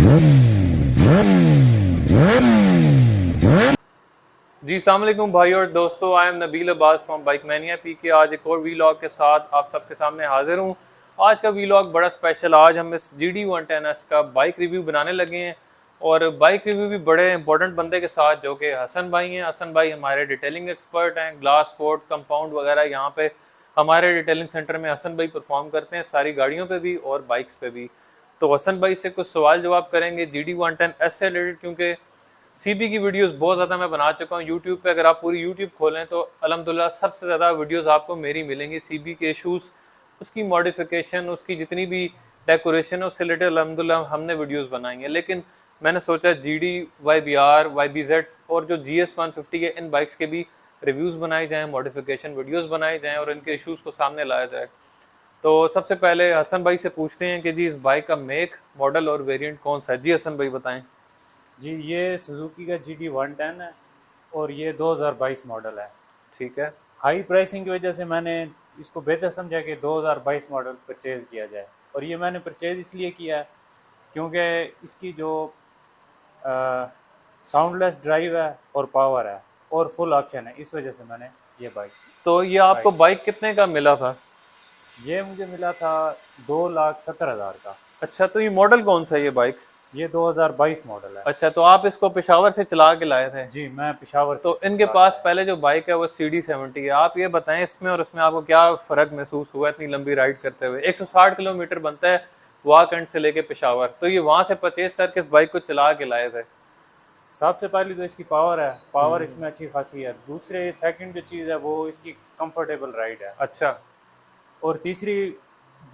जी अस्सलाम वालेकुम भाई और दोस्तों, I am Nabeel Abbas from bike mania P के। आज एक और वीलॉग के साथ आप सबके सामने हाजिर हूँ। आज का वीलॉग बड़ा स्पेशल। आज हम इस GD110S का बाइक रिव्यू बनाने लगे हैं और बाइक रिव्यू भी बड़े इंपॉर्टेंट बंदे के साथ, जो कि हसन भाई हैं। हसन भाई हमारे डिटेलिंग एक्सपर्ट हैं। ग्लास कोट, कंपाउंड वगैरह यहाँ पे हमारे डिटेलिंग सेंटर में हसन भाई परफॉर्म करते हैं, सारी गाड़ियों पे भी और बाइक्स पे भी। तो हसन भाई से कुछ सवाल जवाब करेंगे GD110S से रिलेटेड, क्योंकि सीबी की वीडियोस बहुत ज़्यादा मैं बना चुका हूँ यूट्यूब पे। अगर आप पूरी यूट्यूब खोलें तो अल्हम्दुलिल्लाह सबसे ज़्यादा वीडियोस आपको मेरी मिलेंगी। सीबी के इशूज़, उसकी मॉडिफिकेशन, उसकी जितनी भी डेकोरेशन है उससे रिलेटेड अल्हम्दुलिल्लाह हमने वीडियोस बनाई हैं। लेकिन मैंने सोचा GD, YBR, YBZ और जो GS150 है, इन बाइक्स के भी रिव्यूज़ बनाए जाएँ, मॉडिफिकेशन वीडियोस बनाए जाएँ और इनके इशूज़ को सामने लाया जाए। तो सबसे पहले हसन भाई से पूछते हैं कि जी इस बाइक का मेक, मॉडल और वेरिएंट कौन सा है। जी हसन भाई बताएं। जी, ये सुजुकी का GD110 है और ये 2022 मॉडल है। ठीक है। हाई प्राइसिंग की वजह से मैंने इसको बेहतर समझा कि 2022 मॉडल परचेज़ किया जाए। और ये मैंने परचेज़ इसलिए किया है क्योंकि इसकी जो साउंडलेस ड्राइव है और पावर है और फुल ऑप्शन है, इस वजह से मैंने ये बाइक तो ये बाइक आपको बाइक कितने का मिला था? ये मुझे मिला था 2,70,000 का। अच्छा, तो ये मॉडल कौन सा है ये बाइक? ये 2022 मॉडल है। अच्छा, तो आप इसको पेशावर से चला के लाए थे? जी, मैं पेशावर से तो इसको इनके चला के पास लाया। पहले जो बाइक है वो CD70 है। आप ये बताएं इसमें और उसमें आपको क्या फ़र्क महसूस हुआ इतनी लंबी राइड करते हुए? 160 किलोमीटर बनता है वाक एंड से लेके पेशावर, तो ये वहाँ से परचेज करके इस बाइक को चला के लाए थे? सबसे पहली तो इसकी पावर है, पावर इसमें अच्छी खासी है। दूसरे सेकंड जो चीज़ है वो इसकी कंफर्टेबल राइड है। अच्छा। और तीसरी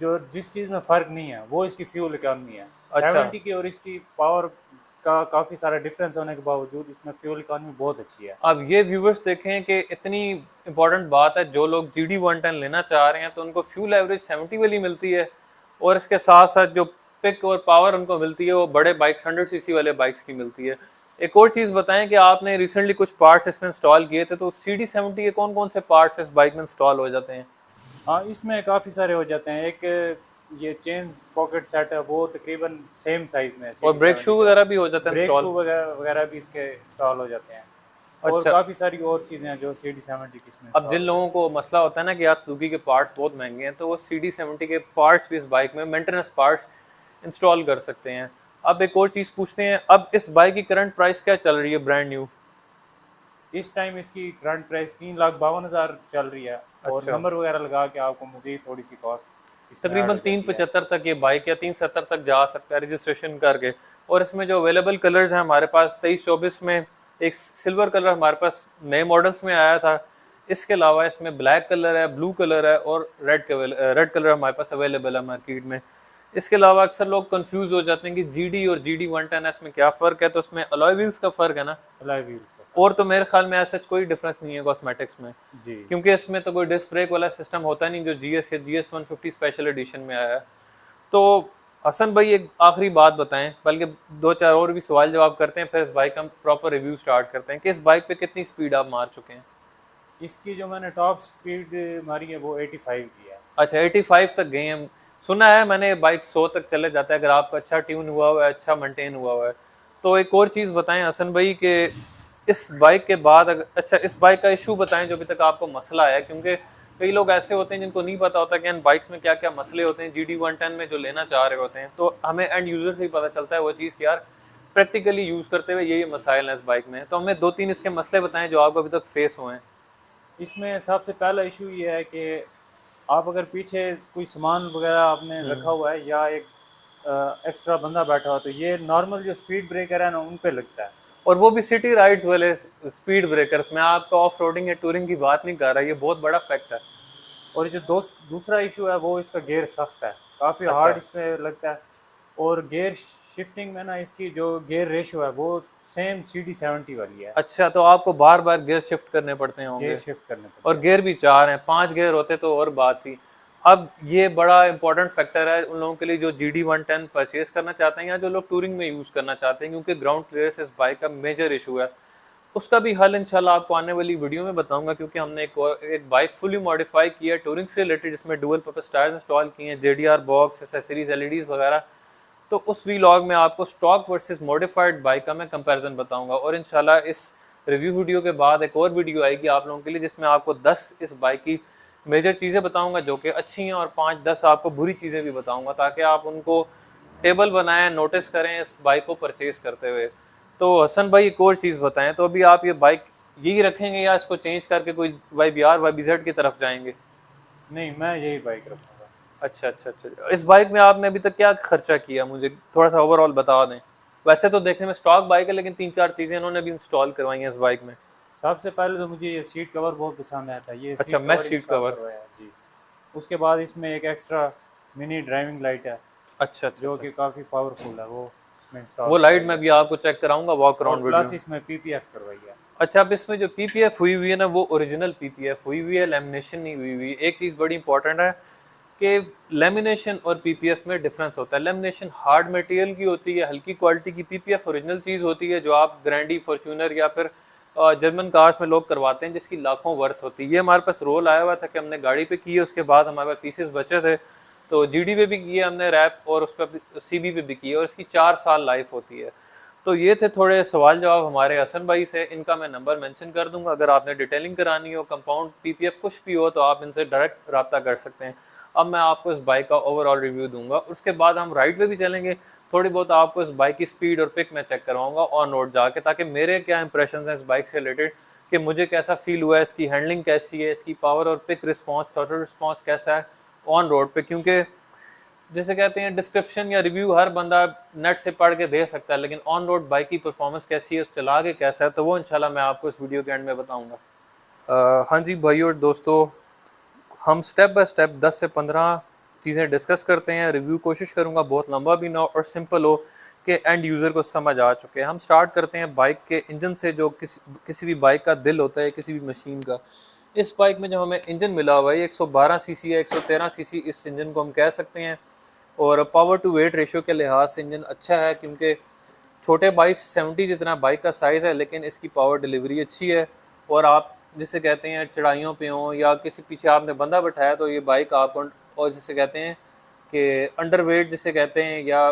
जो जिस चीज़ में फ़र्क नहीं है वो इसकी फ्यूल इकॉनमी है। अच्छा। 70 की और इसकी पावर का काफ़ी सारा डिफरेंस होने के बावजूद इसमें फ्यूल इकॉनमी बहुत अच्छी है। अब ये व्यूवर्स देखें कि इतनी इंपॉर्टेंट बात है, जो लोग GD110 लेना चाह रहे हैं तो उनको फ्यूल एवरेज 70 वाली मिलती है और इसके साथ साथ जो पिक और पावर उनको मिलती है वो बड़े बाइक्स 100 सीसी वाले बाइक्स की मिलती है। एक और चीज़ बताएं कि आपने रिसेंटली कुछ पार्ट्स इसमें इंस्टॉल किए थे, तो CD70 के कौन कौन से पार्ट्स इस बाइक में इंस्टॉल हो जाते हैं? हाँ, इसमें काफ़ी सारे हो जाते हैं। एक ये चेन पॉकेट सेट है, वो तकरीबन सेम साइज़ में है और ब्रेक शू CD70 का। वगैरह भी हो जाता है ब्रेक इंस्टॉल? शू वगैरह वगैरह भी इसके इंस्टॉल हो जाते हैं। और अच्छा। काफ़ी सारी और चीज़ें हैं जो CD70 की इसमें अब इंस्टॉल जिन हो लोगों जाती को मसला होता है ना कि यार सुजुकी के पार्ट्स बहुत महंगे हैं, तो वो CD70 के पार्ट्स भी इस बाइक में, मेंटेनेंस पार्ट्स, इंस्टॉल कर सकते हैं। अब एक और चीज़ पूछते हैं, अब इस बाइक की करंट प्राइस क्या चल रही है ब्रांड न्यू? हैं। इस टाइम इसकी करंट प्राइस 3,52,000 चल रही है और अच्छा। नंबर वगैरह लगा के आपको मज़ीद थोड़ी सी कॉस्ट इसमें ऐड तकरीबन हो तीन जाती है। पचहत्तर तक ये बाइक, या 370 तक जा सकता है रजिस्ट्रेशन करके। और इसमें जो अवेलेबल कलर्स हैं हमारे पास 23-24 में, एक सिल्वर कलर हमारे पास नए मॉडल्स में आया था। इसके अलावा इसमें ब्लैक कलर है, ब्लू कलर है और रेड कलर हमारे पास अवेलेबल है मार्केट में। इसके अलावा अक्सर लोग कंफ्यूज हो जाते हैं कि GD और GD110S में क्या फ़र्क है, तो उसमें अलॉय व्हील्स का फ़र्क है ना। अलॉय व्हील्स का और तो मेरे ख्याल में ऐसा कोई डिफरेंस नहीं है कॉस्मेटिक्स में, जी। क्योंकि इसमें तो कोई डिस्क ब्रेक वाला सिस्टम होता नहीं जो GS या GS150 स्पेशल एडिशन में आया है। तो हसन भाई एक आखिरी बात बताएं, बल्कि दो चार और भी सवाल जवाब करते हैं, फिर इस बाइक का प्रॉपर रिव्यू स्टार्ट करते हैं कि इस बाइक पे कितनी स्पीड आप मार चुके हैं? इसकी जो मैंने टॉप स्पीड मारी है वो 85 की है। अच्छा, 85 तक गए हैं। सुना है मैंने बाइक 100 तक चले जाता है अगर आपका अच्छा ट्यून हुआ हुआ है, अच्छा मेंटेन हुआ हुआ है। तो एक और चीज़ बताएं हसन भाई कि इस बाइक के बाद अच्छा इस बाइक का इशू बताएं जो अभी तक आपको मसला आया, क्योंकि कई लोग ऐसे होते हैं जिनको नहीं पता होता कि इन बाइक्स में क्या क्या मसले होते हैं GD110 में जो लेना चाह रहे होते हैं। तो हमें एंड यूज़र से ही पता चलता है वो चीज़ कि यार प्रैक्टिकली यूज़ करते हुए ये मसाइल हैं इस बाइक में। तो हमें दो तीन इसके मसले बताएं जो आपको अभी तक फेस हुए हैं। इसमें सबसे पहला इशू ये है कि आप अगर पीछे कोई सामान वगैरह आपने रखा हुआ है या एक एक्स्ट्रा बंदा बैठा हुआ, तो ये नॉर्मल जो स्पीड ब्रेकर है ना उन पे लगता है। और वो भी सिटी राइड्स वाले स्पीड ब्रेकर्स में, आपका ऑफ रोडिंग या टूरिंग की बात नहीं कर रहा, ये बहुत बड़ा फैक्ट है। और जो दूसरा इशू है वो इसका गियर सख्त है, काफ़ी अच्छा। हार्ड इसमें लगता है। और गियर शिफ्टिंग में ना इसकी जो गियर रेशो है वो सेम CD70 वाली है। अच्छा, तो आपको बार बार गियर शिफ्ट करने पड़ते गियर होंगे। शिफ्ट करने और पड़ते हैं। गियर भी चार हैं, 5 गियर होते तो और बात थी। अब ये बड़ा इंपॉर्टेंट फैक्टर है उन लोगों के लिए जो GD110 परचेज करना चाहते हैं या जो लोग टूरिंग में यूज़ करना चाहते हैं, क्योंकि ग्राउंड क्लियरेंस इस बाइक का मेजर इशू है। उसका भी हल इंशाल्लाह आपको आने वाली वीडियो में बताऊंगा, क्योंकि हमने एक बाइक फुली मॉडिफाई की है टूरिंग से रिलेटेड, जिसमें डुअल पर्पस टायर्स इंस्टॉल किए हैं, JDR बॉक्स, एसेसरीज, LEDs वगैरह। तो उस वीलॉग में आपको स्टॉक वर्सेस मॉडिफाइड बाइक का मैं कंपैरिजन बताऊंगा। और इंशाल्लाह इस रिव्यू वीडियो के बाद एक और वीडियो आएगी आप लोगों के लिए, जिसमें आपको 10 इस बाइक की मेजर चीज़ें बताऊंगा जो कि अच्छी हैं, और 5-10 आपको बुरी चीज़ें भी बताऊंगा, ताकि आप उनको टेबल बनाएं, नोटिस करें इस बाइक को परचेज करते हुए। तो हसन भाई एक और चीज़ बताएं, तो अभी आप ये बाइक यही रखेंगे या इसको चेंज करके कोई YBR YBZ की तरफ जाएंगे? नहीं, मैं यही बाइक रखूँगा। अच्छा अच्छा अच्छा। इस बाइक में आपने अभी तक क्या खर्चा किया, मुझे थोड़ा सा ओवरऑल बता दें। वैसे तो देखने में स्टॉक बाइक है, लेकिन 3-4 चीज़ें इन्होंने भी इंस्टॉल करवाई हैं इस बाइक में। सबसे पहले तो मुझे ये सीट कवर बहुत पसंद आया था, ये अच्छा, seat mesh cover seat install cover. करवाया है जी। उसके बाद इसमें एक एक्स्ट्रा मिनी ड्राइविंग लाइट है, अच्छा अच्छा जो अच्छा। कि काफ़ी पावरफुल है, वो इसमें इंस्टॉल वो लाइट करवाई मैं है। भी आपको चेक कराऊंगा वॉक और अराउंड वीडियो प्लस में। इसमें PPF करवाई है। अच्छा, अब इसमें जो पीपीएफ हुई हुई है ना, वो ओरिजिनल पीपीएफ हुई हुई है, लेमिनेशन नहीं हुई हुई। एक चीज़ बड़ी इंपॉर्टेंट है कि लेमिनेशन और पीपीएफ में डिफरेंस होता है। लेमिनेशन हार्ड मटेरियल की होती है, हल्की क्वालिटी की। पीपीएफ ओरिजिनल चीज़ होती है जो आप ग्रैंडी, फॉर्च्यूनर या फिर जर्मन कार्स में लोग करवाते हैं, जिसकी लाखों वर्थ होती है। ये हमारे पास रोल आया हुआ था कि हमने गाड़ी पे की है, उसके बाद हमारे पास पीसेस बचे थे, तो जीडी पे भी किए हमने रैप, और उस पर सीबी पे भी किए, और इसकी 4 साल लाइफ होती है। तो ये थे थोड़े सवाल जवाब हमारे हसन भाई से। इनका मैं नंबर मेंशन कर दूंगा, अगर आपने डिटेलिंग करानी हो, कंपाउंड, पीपीएफ कुछ भी हो, तो आप इनसे डायरेक्ट रब्ता कर सकते हैं। अब मैं आपको इस बाइक का ओवरऑल रिव्यू दूंगा, उसके बाद हम राइड पे भी चलेंगे। थोड़ी बहुत आपको इस बाइक की स्पीड और पिक मैं चेक करवाऊंगा ऑन रोड जाके, ताकि मेरे क्या इंप्रेशन हैं इस बाइक से रिलेटेड, कि मुझे कैसा फील हुआ है, इसकी हैंडलिंग कैसी है, इसकी पावर और पिक रिस्पॉन्स, थ्रॉटल रिस्पॉन्स कैसा है ऑन रोड पे। क्योंकि जैसे कहते हैं डिस्क्रिप्शन या रिव्यू हर बंदा नेट से पढ़ के दे सकता है, लेकिन ऑन रोड बाइक की परफॉर्मेंस कैसी है, चला के कैसा है, तो वो इंशाल्लाह मैं आपको इस वीडियो के एंड में बताऊंगा। हाँ जी भाई और दोस्तों, हम स्टेप बाय स्टेप 10 से 15 चीज़ें डिस्कस करते हैं। रिव्यू कोशिश करूंगा बहुत लंबा भी ना हो और सिंपल हो, कि एंड यूज़र को समझ आ चुके हैं। हम स्टार्ट करते हैं बाइक के इंजन से, जो किसी भी बाइक का दिल होता है, किसी भी मशीन का। इस बाइक में जो हमें इंजन मिला हुआ है, 112 सीसी है, 113 सीसी इस इंजन को हम कह सकते हैं। और पावर टू वेट रेशियो के लिहाज से इंजन अच्छा है, क्योंकि छोटे बाइक 70 जितना बाइक का साइज़ है, लेकिन इसकी पावर डिलीवरी अच्छी है। और आप जिसे कहते हैं चढ़ाइयों पे हो या किसी पीछे आपने बंदा बैठाया, तो ये बाइक आपको, और जिसे कहते हैं कि अंडर वेट जिसे कहते हैं, या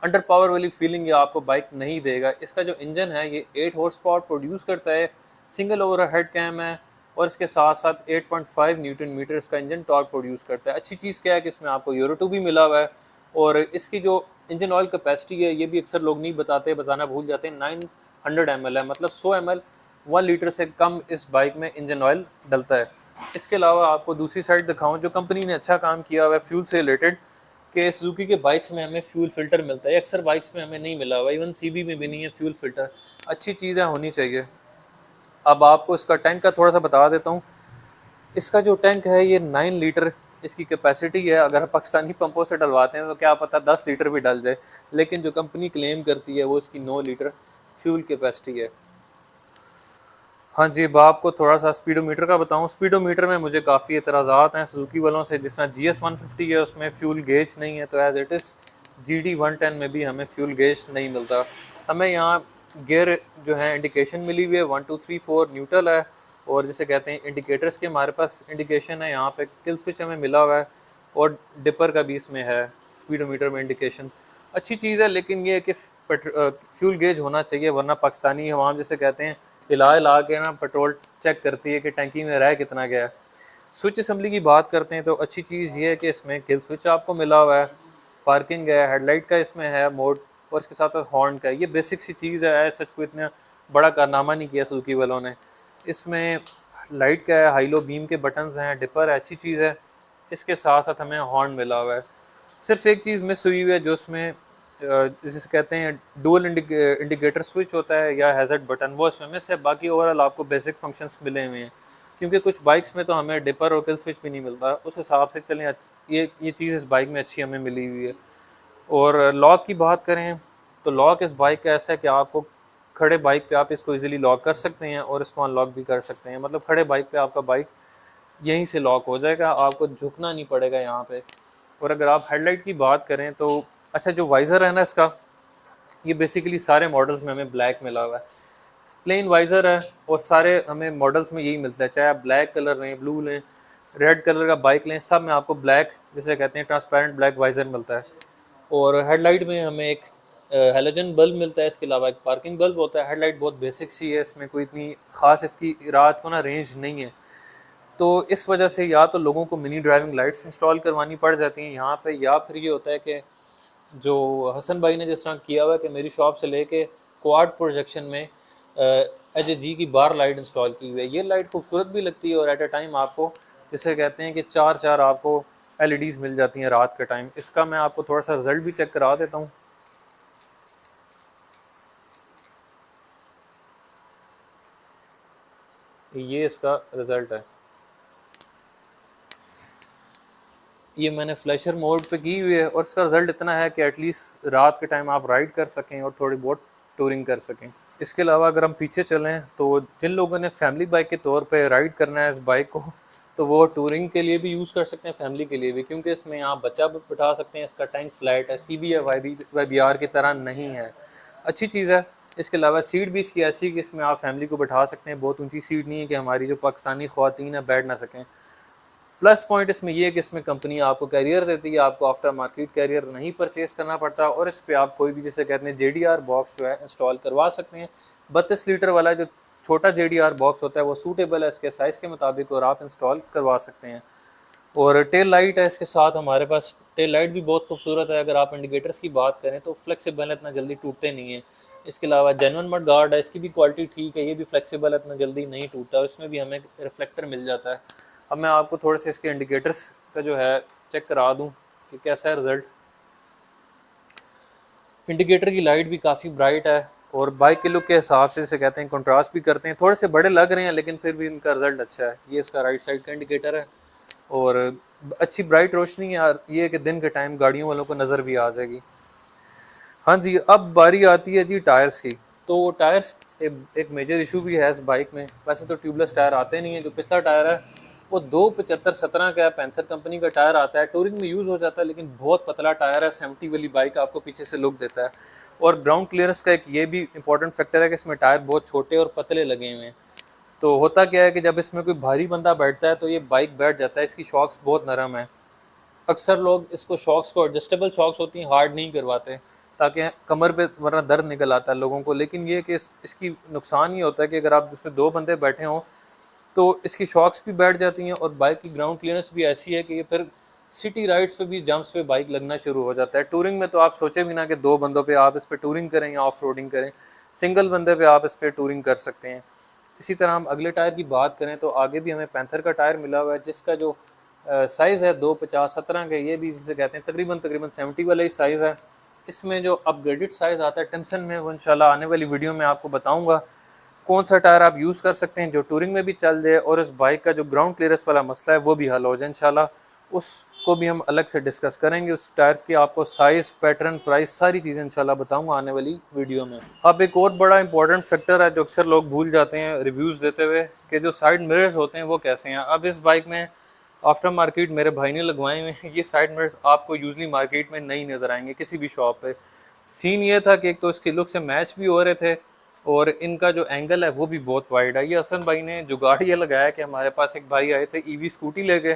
अंडर पावर वाली फीलिंग ये आपको बाइक नहीं देगा। इसका जो इंजन है ये 8 हॉर्स पावर प्रोड्यूस करता है, सिंगल ओवर हेड कैम है, और इसके साथ साथ 8.5 न्यूटन मीटर इसका इंजन टॉर्क प्रोड्यूस करता है। अच्छी चीज़ क्या है कि इसमें आपको यूरो 2 भी मिला हुआ है। और इसकी जो इंजन ऑयल कैपेसिटी है, ये भी अक्सर लोग नहीं बताते, बताना भूल जाते हैं, 900 ml है, मतलब 100 ml 1 लीटर से कम इस बाइक में इंजन ऑयल डलता है। इसके अलावा आपको दूसरी साइड दिखाऊं, जो कंपनी ने अच्छा काम किया हुआ है फ्यूल से रिलेटेड, कि सुजुकी के बाइक्स में हमें फ्यूल फिल्टर मिलता है, अक्सर बाइक्स में हमें नहीं मिला हुआ, इवन सीबी में भी नहीं है फ्यूल फिल्टर। अच्छी चीज़ें होनी चाहिए। अब आपको इसका टैंक का थोड़ा सा बता देता हूँ। इसका जो टैंक है ये 9 लीटर इसकी कैपेसिटी है। अगर पाकिस्तानी पंपों से डलवाते हैं तो क्या पता 10 लीटर भी डल जाए, लेकिन जो कंपनी क्लेम करती है वो इसकी 9 लीटर फ्यूल कैपेसिटी है। हाँ जी, अब आपको थोड़ा सा स्पीडोमीटर का बताऊं। स्पीडोमीटर में मुझे काफ़ी एतराज़ात हैं सुजुकी वालों से। जिस तरह GS 150 है उसमें फ्यूल गेज नहीं है, तो एज इट इज़ GD 110 में भी हमें फ्यूल गेज नहीं मिलता। हमें यहाँ गियर जो है इंडिकेशन मिली हुई है, 1 2 3 4 न्यूट्रल है, और जिसे कहते हैं इंडिकेटर्स के हमारे पास इंडिकेशन है। यहाँ पे किल स्विच हमें मिला हुआ है, और डिपर का भी इसमें है स्पीडोमीटर में इंडिकेशन। अच्छी चीज़ है, लेकिन ये है कि फ्यूल गेज होना चाहिए, वरना पाकिस्तानी हवाम जिसे कहते हैं हिला हिला के ना पेट्रोल चेक करती है कि टंकी में रह कितना गया है। स्विच असम्बली की बात करते हैं तो अच्छी चीज़ ये है कि इसमें किल स्विच आपको मिला हुआ है, पार्किंग है, हेडलाइट का इसमें है मोड, और इसके साथ साथ हॉर्न का। ये बेसिक सी चीज़ है, सच को इतना बड़ा कारनामा नहीं किया सुजुकी वालों ने। इसमें लाइट का है, हाई लो बीम के बटन्स हैं, डिपर है, अच्छी चीज़ है। इसके साथ साथ हमें हॉर्न मिला हुआ है। सिर्फ एक चीज़ मिस हुई हुई है, जो उसमें जिसे कहते हैं डुअल इंडिकेटर स्विच होता है या हैज़र्ड बटन, वो इसमें मिस है। बाकी ओवरऑल आपको बेसिक फंक्शंस मिले हुए हैं, क्योंकि कुछ बाइक्स में तो हमें डिपर और किल स्विच भी नहीं मिलता। उस हिसाब से चलें, ये चीज़ इस बाइक में अच्छी हमें मिली हुई है। और लॉक की बात करें तो लॉक इस बाइक का ऐसा है कि आपको खड़े बाइक पे आप इसको इजीली लॉक कर सकते हैं और इसको अनलॉक भी कर सकते हैं। मतलब खड़े बाइक पे आपका बाइक यहीं से लॉक हो जाएगा, आपको झुकना नहीं पड़ेगा यहाँ पे। और अगर आप हेडलाइट की बात करें तो अच्छा, जो वाइज़र है ना इसका, ये बेसिकली सारे मॉडल्स में हमें ब्लैक मिला हुआ है। प्लेन वाइज़र है, और सारे हमें मॉडल्स में यही मिलता है, चाहे आप ब्लैक कलर लें, ब्लू लें, रेड कलर का बाइक लें, सब में आपको ब्लैक जिसे कहते हैं ट्रांसपेरेंट ब्लैक वाइज़र मिलता है। और हेडलाइट में हमें एक हेलोजन बल्ब मिलता है, इसके अलावा एक पार्किंग बल्ब होता है। हेडलाइट बहुत बेसिक सी है, इसमें कोई इतनी ख़ास इसकी रात को ना रेंज नहीं है, तो इस वजह से या तो लोगों को मिनी ड्राइविंग लाइट्स इंस्टॉल करवानी पड़ जाती हैं यहाँ पे, या फिर ये होता है कि जो हसन भाई ने जिस तरह किया हुआ है कि मेरी शॉप से लेके क्वाड प्रोजेक्शन में HG की बार लाइट इंस्टॉल की हुई है। ये लाइट खूबसूरत भी लगती है और एट अ टाइम आपको, जिसे कहते हैं कि चार चार आपको LEDs मिल जाती हैं रात के टाइम। इसका मैं आपको थोड़ा सा रिजल्ट भी चेक करा देता हूँ। ये इसका रिजल्ट है, ये मैंने फ्लैशर मोड पे की हुई है और इसका रिजल्ट इतना है कि एटलीस्ट रात के टाइम आप राइड कर सकें और थोड़ी बहुत टूरिंग कर सकें। इसके अलावा अगर हम पीछे चलें तो जिन लोगों ने फैमिली बाइक के तौर पे राइड करना है इस बाइक को, तो वो टूरिंग के लिए भी यूज़ कर सकते हैं, फैमिली के लिए भी, क्योंकि इसमें आप बच्चा भी बिठा सकते हैं। इसका टैंक फ्लैट है, CB या YBR की तरह नहीं है, अच्छी चीज़ है। इसके अलावा सीट भी इसकी ऐसी कि इसमें आप फैमिली को बिठा सकते हैं, बहुत ऊंची सीट नहीं है कि हमारी जो पाकिस्तानी ख़वातीन है बैठ ना सकें। प्लस पॉइंट इसमें यह है कि इसमें कंपनी आपको कैरियर देती है, आपको आफ्टर मार्केट कैरियर नहीं परचेज करना पड़ता, और इस पर आप कोई भी जिसे कहते हैं JDR बॉक्स जो है इंस्टॉल करवा सकते हैं। 32 लीटर वाला जो छोटा JDR बॉक्स होता है वो सूटेबल है इसके साइज़ के मुताबिक, और आप इंस्टॉल करवा सकते हैं। और टेल लाइट है इसके साथ हमारे पास, टेल लाइट भी बहुत खूबसूरत है। अगर आप इंडिकेटर्स की बात करें तो फ्लेक्सिबल है, इतना जल्दी टूटते नहीं है। इसके अलावा जेन्युइन मड गार्ड है, इसकी भी क्वालिटी ठीक है, ये भी फ्लेक्सिबल है, इतना जल्दी नहीं टूटता, और इसमें भी हमें रिफ्लेक्टर मिल जाता है। अब मैं आपको थोड़े से इसके इंडिकेटर्स का जो है चेक करा दूं कि कैसा है रिज़ल्ट। इंडिकेटर की लाइट भी काफ़ी ब्राइट है और बाइक के लुक के हिसाब से इसे कहते हैं कंट्रास्ट भी करते हैं, थोड़े से बड़े लग रहे हैं लेकिन फिर भी इनका रिजल्ट अच्छा है। ये इसका राइट साइड का इंडिकेटर है और अच्छी ब्राइट रोशनी है यार, ये कि दिन के टाइम गाड़ियों वालों को नज़र भी आ जाएगी। हाँ जी, अब बारी आती है जी टायर्स की। तो टायर्स एक मेजर इशू भी है इस बाइक में। वैसे तो ट्यूबलेस टायर आते नहीं है, जो पिछला टायर है वो 275/17 का है, पैंथर कंपनी का टायर आता है, टूरिंग में यूज़ हो जाता है, लेकिन बहुत पतला टायर है। 70 वाली बाइक आपको पीछे से लुक देता है। और ग्राउंड क्लियरेंस का एक ये भी इंपॉर्टेंट फैक्टर है कि इसमें टायर बहुत छोटे और पतले लगे हुए हैं। तो होता क्या है कि जब इसमें कोई भारी बंदा बैठता है तो ये बाइक बैठ जाता है। इसकी शॉक्स बहुत नरम है, अक्सर लोग इसको शॉक्स को, एडजस्टेबल शॉक्स होती हैं, हार्ड नहीं करवाते ताकि कमर पे वरना दर्द निकल आता है लोगों को। लेकिन ये कि इसकी नुकसान ये होता है कि अगर आप इसमें 2 बंदे बैठे हों तो इसकी शॉक्स भी बैठ जाती हैं, और बाइक की ग्राउंड क्लियरेंस भी ऐसी है कि ये फिर सिटी राइड्स पे भी, जंप्स पे बाइक लगना शुरू हो जाता है। टूरिंग में तो आप सोचे भी ना कि 2 बंदों पे आप इस पर टूरिंग करें या ऑफ रोडिंग करें, सिंगल बंदे पे आप इस पर टूरिंग कर सकते हैं। इसी तरह हम अगले टायर की बात करें तो आगे भी हमें पैंथर का टायर मिला हुआ है, जिसका जो साइज़ है 250/17 का, ये भी जिसे कहते हैं तकरीबन 70 वाला ही साइज़ है। इसमें जो अपग्रेडेड साइज़ आता है टिम्सन में, वो इंशाल्लाह आने वाली वीडियो में आपको बताऊंगा कौन सा टायर आप यूज़ कर सकते हैं जो टूरिंग में भी चल जाए और इस बाइक का जो ग्राउंड क्लियरेंस वाला मसला है वो भी हल हो जाए इंशाल्लाह। उसको भी हम अलग से डिस्कस करेंगे। उस टायर्स की आपको साइज़, पैटर्न, प्राइस, सारी चीज़ें इंशाल्लाह बताऊंगा आने वाली वीडियो में। अब एक और बड़ा इंपॉर्टेंट फैक्टर है जो अक्सर लोग भूल जाते हैं रिव्यूज़ देते हुए, कि जो साइड मिरर्स होते हैं वो कैसे हैं। अब इस बाइक में आफ्टर मार्केट मेरे भाई ने लगवाए हुए हैं। ये साइड मिरर्स आपको यूजली मार्केट में नहीं नज़र आएंगे किसी भी शॉप पे। सीन ये था कि एक तो इसके लुक से मैच भी हो रहे थे और इनका जो एंगल है वो भी बहुत वाइड है। ये हसन भाई ने जुगाड़ ये लगाया कि हमारे पास एक भाई आए थे EV स्कूटी लेके,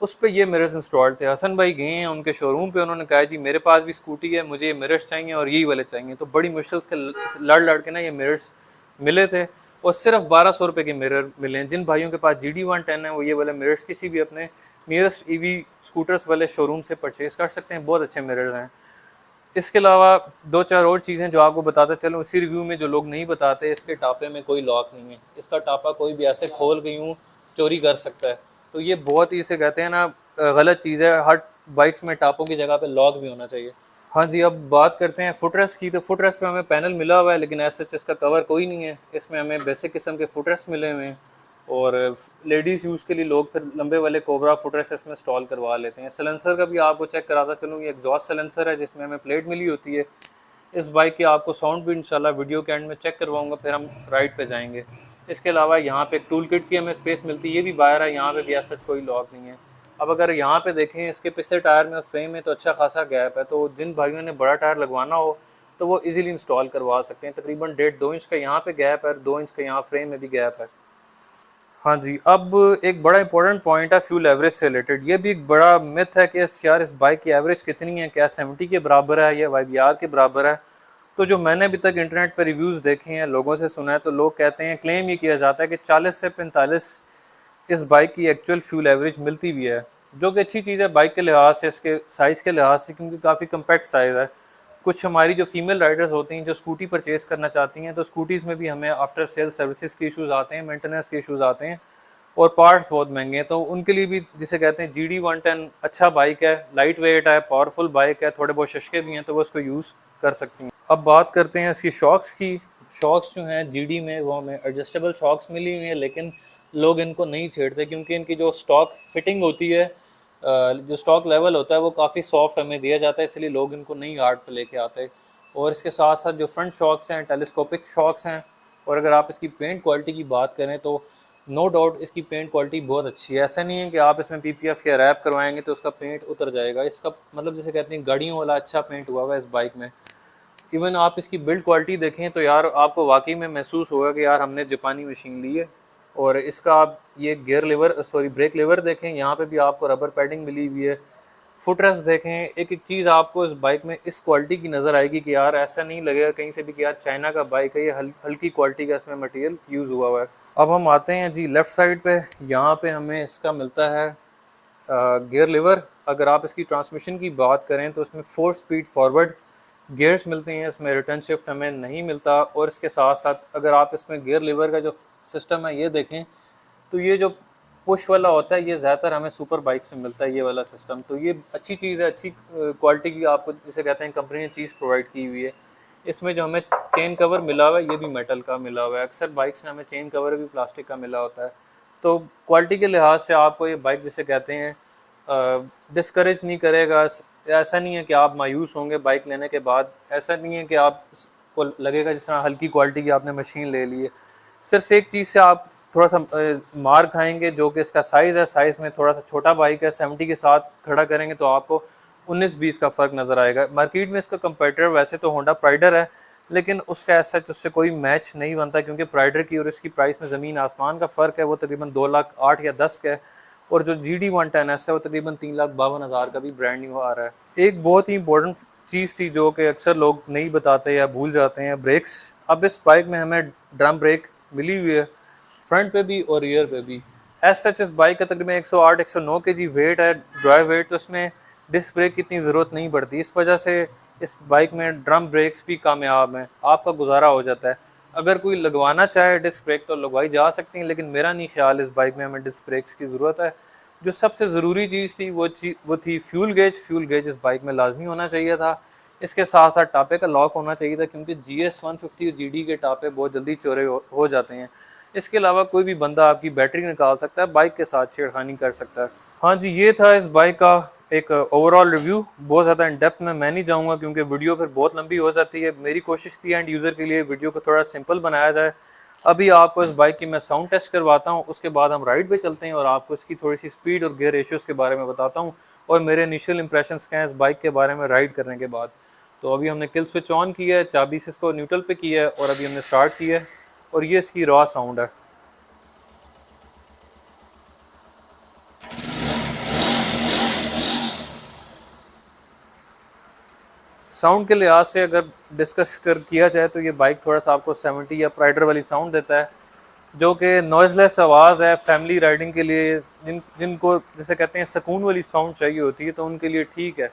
उस पर ये मिरर्स इंस्टॉल थे। हसन भाई गए हैं उनके शोरूम पे, उन्होंने कहा जी मेरे पास भी स्कूटी है, मुझे ये मिरर्स चाहिए और यही वाले चाहिए। तो बड़ी मुश्किल से लड़ लड़ के ना ये मिरर्स मिले थे, और सिर्फ 1200 रुपये के मिरर मिले हैं। जिन भाइयों के पास GD110 है वो ये वाले मिरर्स किसी भी अपने नियरेस्ट EV स्कूटर्स वाले शोरूम से परचेज़ कर सकते हैं, बहुत अच्छे मिरर्स हैं। इसके अलावा 2-4 और चीज़ें जो आपको बताते चलो इसी रिव्यू में, जो लोग नहीं बताते, इसके टापे में कोई लॉक नहीं है। इसका टापा कोई भी ऐसे खोल के यूँ चोरी कर सकता है, तो ये बहुत ही, इसे कहते हैं ना, गलत चीज़ है। हर बाइक्स में टापों की जगह पे लॉक भी होना चाहिए। हाँ जी, अब बात करते हैं फुटरेस्ट की। तो फुटरेस्ट में हमें पैनल मिला हुआ है, लेकिन ऐसे इसका कवर कोई नहीं है। इसमें हमें बेसिक किस्म के फुटरेस्ट मिले हुए हैं, और लेडीज़ यूज़ के लिए लोग फिर लंबे वाले कोबरा फुटरेस्ट इसमें इंस्टॉल करवा लेते हैं। सिलेंसर का भी आपको चेक कराता चलूँ, ये एग्जॉस्ट सिलेंसर है जिसमें हमें प्लेट मिली होती है। इस बाइक की आपको साउंड भी इंशाल्लाह वीडियो के एंड में चेक करवाऊंगा, फिर हम राइड पे जाएंगे। इसके अलावा यहाँ पे एक टूल किट की हमें स्पेस मिलती है, ये भी बाहर है, यहाँ पे भी ऐसा कोई लॉक नहीं है। अब अगर यहाँ पे देखें इसके पिछले टायर में और फ्रेम में तो अच्छा खासा गैप है, तो जिन भाइयों ने बड़ा टायर लगवाना हो तो वो इजीली इंस्टॉल करवा सकते हैं। तकरीबन 1.5-2 इंच का यहाँ पे गैप है, 2 इंच का यहाँ फ्रेम में भी गैप है। हाँ जी, अब एक बड़ा इंपॉर्टेंट पॉइंट है फ्यूल एवरेज से रिलेटेड। ये भी एक बड़ा मिथ है कि यार इस बाइक की एवरेज कितनी है, क्या 70 के बराबर है या YBR के बराबर है। तो जो मैंने अभी तक इंटरनेट पर रिव्यूज़ देखे हैं, लोगों से सुना है, तो लोग कहते हैं, क्लेम ये किया जाता है कि 40 से 45 इस बाइक की एक्चुअल फ्यूल एवरेज मिलती भी है, जो कि अच्छी चीज़ है बाइक के लिहाज से, इसके साइज़ के लिहाज से, क्योंकि काफ़ी कम्पैक्ट साइज़ है। कुछ हमारी जो फीमेल राइडर्स होती हैं जो स्कूटी परचेज़ करना चाहती हैं, तो स्कूटीज़ में भी हमें आफ्टर सेल सर्विसेज के इश्यूज़ आते हैं, मेंटेनेंस के इश्यूज़ आते हैं और पार्ट्स बहुत महंगे हैं। तो उनके लिए भी, जिसे कहते हैं GD110, अच्छा बाइक है, लाइट वेट है, पावरफुल बाइक है, थोड़े बहुत सस्ते भी हैं, तो वो उसको यूज़ कर सकती हैं। अब बात करते हैं इसकी शॉक्स की। शॉक्स जो हैं GD में, वो हमें एडजस्टेबल शॉक्स मिली हुई हैं, लेकिन लोग इनको नहीं छेड़ते क्योंकि इनकी जो स्टॉक फिटिंग होती है, जो स्टॉक लेवल होता है, वो काफ़ी सॉफ्ट हमें दिया जाता है, इसलिए लोग इनको नहीं हार्ड पे लेके आते। और इसके साथ साथ जो फ्रंट शॉक्स हैं, टेलीस्कोपिक शॉक्स हैं। और अगर आप इसकी पेंट क्वालिटी की बात करें तो नो डाउट इसकी पेंट क्वालिटी बहुत अच्छी है। ऐसा नहीं है कि आप इसमें PPF या रैप करवाएंगे तो उसका पेंट उतर जाएगा। इसका मतलब, जैसे कहते हैं, गाड़ियों वाला अच्छा पेंट हुआ हुआ है इस बाइक में। इवन आप इसकी बिल्ड क्वालिटी देखें तो यार आपको वाकई में महसूस होगा कि यार हमने जापानी मशीन ली है। और इसका आप ये gear lever, sorry brake lever देखें, यहाँ पे भी आपको रबर पैडिंग मिली हुई है। फुटरेस्ट देखें, एक एक चीज़ आपको इस बाइक में इस क्वालिटी की नज़र आएगी कि यार ऐसा नहीं लगेगा कहीं से भी कि यार चाइना का बाइक है, ये हल्की क्वालिटी का इसमें मटेरियल यूज़ हुआ हुआ है। अब हम आते हैं जी लेफ़्ट साइड पे। यहाँ पे हमें इसका मिलता है गियर लीवर। अगर आप इसकी ट्रांसमिशन की बात करें तो इसमें 4 स्पीड फॉरवर्ड गियर्स मिलते हैं, इसमें रिटर्न शिफ्ट हमें नहीं मिलता। और इसके साथ साथ अगर आप इसमें गियर लीवर का जो सिस्टम है ये देखें, तो ये जो पुश वाला होता है, ये ज़्यादातर हमें सुपर बाइक में मिलता है ये वाला सिस्टम। तो ये अच्छी चीज़ है, अच्छी क्वालिटी की आपको, जिसे कहते हैं, कंपनी ने चीज़ प्रोवाइड की हुई है। इसमें जो हमें चेन कवर मिला हुआ है, ये भी मेटल का मिला हुआ है। अक्सर बाइक्स में हमें चेन कवर भी प्लास्टिक का मिला होता है। तो क्वालिटी के लिहाज से आपको ये बाइक, जिसे कहते हैं, डिस्करेज नहीं करेगा। ऐसा नहीं है कि आप मायूस होंगे बाइक लेने के बाद, ऐसा नहीं है कि आपको लगेगा जिस तरह हल्की क्वालिटी की आपने मशीन ले ली है। सिर्फ एक चीज़ से आप थोड़ा सा मार खाएंगे, जो कि इसका साइज़ है। साइज़ में थोड़ा सा छोटा बाइक है, 70 के साथ खड़ा करेंगे तो आपको 19-20 का फ़र्क नज़र आएगा। मार्केट में इसका कंपेटिटर वैसे तो होंडा प्राइडर है, लेकिन उसका ऐसा उससे कोई मैच नहीं बनता, क्योंकि प्राइडर की और इसकी प्राइस में ज़मीन आसमान का फ़र्क है। वो तकरीबन 2,08,000 या 10 का है, और जो GD110S है वो तकरीबन 3,52,000 का भी ब्रांड न्यू आ रहा है। एक बहुत ही इंपॉर्टेंट चीज़ थी जो कि अक्सर लोग नहीं बताते या भूल जाते हैं, ब्रेक्स। अब इस बाइक में हमें ड्रम ब्रेक मिली हुई है, फ्रंट पे भी और रियर पे भी। एज सच इस बाइक का तकरीबन 108-109 kg वेट है, ड्राइव वेट। तो इसमें डिस्क ब्रेक की इतनी ज़रूरत नहीं पड़ती। इस वजह से इस बाइक में ड्रम ब्रेक्स भी कामयाब हैं, आपका गुजारा हो जाता है। अगर कोई लगवाना चाहे डिस्क ब्रेक तो लगवाई जा सकती हैं, लेकिन मेरा नहीं ख्याल इस बाइक में हमें डिस्क ब्रेक्स की ज़रूरत है। जो सबसे ज़रूरी चीज़ थी वो थी फ्यूल गेज। फ्यूल गेज इस बाइक में लाजमी होना चाहिए था। इसके साथ साथ टापे का लॉक होना चाहिए था, क्योंकि GS150 और GD के टापे बहुत जल्दी चोरे हो जाते हैं। इसके अलावा कोई भी बंदा आपकी बैटरी निकाल सकता है, बाइक के साथ छेड़खानी कर सकता है। हाँ जी, ये था इस बाइक का एक ओवरऑल रिव्यू। बहुत ज़्यादा इन डेप्थ में मैं नहीं जाऊँगा, क्योंकि वीडियो फिर बहुत लंबी हो जाती है। मेरी कोशिश थी एंड यूज़र के लिए वीडियो को थोड़ा सिंपल बनाया जाए। अभी आपको इस बाइक की मैं साउंड टेस्ट करवाता हूँ, उसके बाद हम राइड पे चलते हैं और आपको इसकी थोड़ी सी स्पीड और गियर रेशियोज़ के बारे में बताता हूँ, और मेरे इनिशियल इंप्रेशंस क्या हैं इस बाइक के बारे में राइड करने के बाद। तो अभी हमने किल स्विच ऑन किया है, चाबी से इसको न्यूट्रल पे किया है, और अभी हमने स्टार्ट किया है, और ये इसकी रॉ साउंड है। साउंड के लिहाज से अगर किया जाए तो ये बाइक थोड़ा सा आपको 70 या प्राइडर वाली साउंड देता है, जो कि नॉइज़लेस आवाज़ है। फैमिली राइडिंग के लिए जिनको जैसे कहते हैं सुकून वाली साउंड चाहिए होती है, तो उनके लिए ठीक है।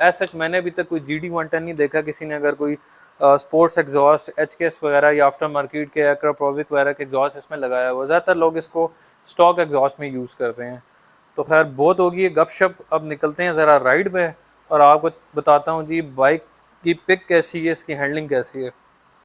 एज सच मैंने अभी तक कोई GD110 नहीं देखा किसी ने अगर कोई स्पोर्ट्स एग्जॉस्ट, HKS वगैरह या आफ्टर मार्केट के एक्राप्रोविक वगैरह के एग्जॉस्ट इसमें लगाया हुआ। ज़्यादातर लोग इसको स्टॉक एग्जॉस्ट में यूज़ करते हैं। तो खैर बहुत होगी गपशप, अब निकलते हैं ज़रा राइड पे और आपको बताता हूँ जी बाइक की पिक कैसी है, इसकी हैंडलिंग कैसी है।